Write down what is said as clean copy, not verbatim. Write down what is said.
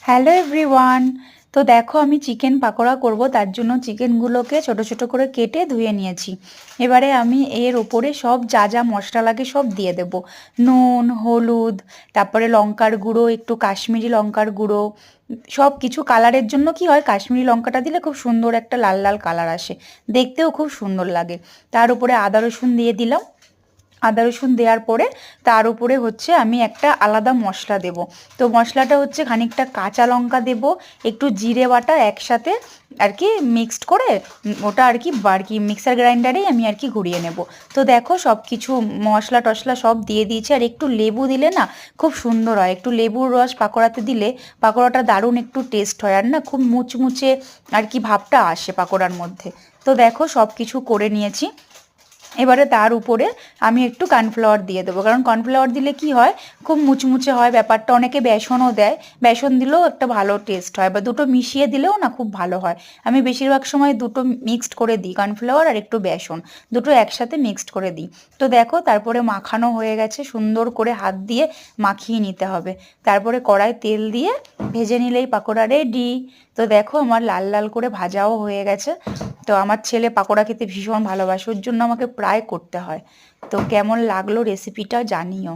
Hello everyone. তো দেখো আমি চিকেন পাকোড়া করব, তার জন্য চিকেনগুলোকে ছোট ছোট করে কেটে ধুয়ে নিয়েছি। এবারে আমি এর ওপরে সব যা যা মশলা লাগে সব দিয়ে দেব। নুন, হলুদ, তারপরে লঙ্কার গুঁড়ো, একটু কাশ্মীরি লঙ্কার গুঁড়ো, সব কিছু কালারের জন্য কি হয়, কাশ্মীরি লঙ্কাটা দিলে খুব সুন্দর একটা লাল লাল কালার আসে, দেখতেও খুব সুন্দর লাগে। তার উপরে আদা রসুন দিয়ে দিলাম। আদা রসুন দেওয়ার পরে তার উপরে হচ্ছে আমি একটা আলাদা মশলা দেব। তো মশলাটা হচ্ছে খানিকটা কাঁচা লঙ্কা দেব, একটু জিরে বাটা একসাথে আর কি মিক্সড করে, ওটা আর কি মিক্সার গ্রাইন্ডারেই আমি আর কি ঘুরিয়ে নেব। তো দেখো সব কিছু মশলা টশলা সব দিয়ে দিয়েছি, আর একটু লেবু দিলে না খুব সুন্দর হয়। একটু লেবুর রস পাকোড়াতে দিলে পাকোড়াটা দারুণ একটু টেস্ট হয়, আর না খুব মুচমুচে আর কি ভাবটা আসে পাকোড়ার মধ্যে। তো দেখো সব কিছু করে নিয়েছি। এবারে তার উপরে আমি একটু কর্নফ্লাওয়ার দিয়ে দেবো, কারণ কর্নফ্লাওয়ার দিলে কি হয়, খুব মুচমুচে হয় ব্যাপারটা। অনেকে বেসনও দেয়, বেসন দিলেও একটা ভালো টেস্ট হয়, বা দুটো মিশিয়ে দিলেও না খুব ভালো হয়। আমি বেশিরভাগ সময় দুটো মিক্সড করে দিই, কর্নফ্লাওয়ার আর একটু বেসন, দুটো একসাথে মিক্সড করে দিই। তো দেখো তারপরে মাখানো হয়ে গেছে, সুন্দর করে হাত দিয়ে মাখিয়ে নিতে হবে। তারপরে কড়াই তেল দিয়ে ভেজে নিলেই পাকোড়া রেডি। তো দেখো আমার লাল লাল করে ভাজাও হয়ে গেছে। তো আমার ছেলে পাকোড়া খেতে ভীষণ ভালোবাসে, ওর জন্য আমাকে প্রায় করতে হয়। তো কেমন লাগলো রেসিপিটা জানিও।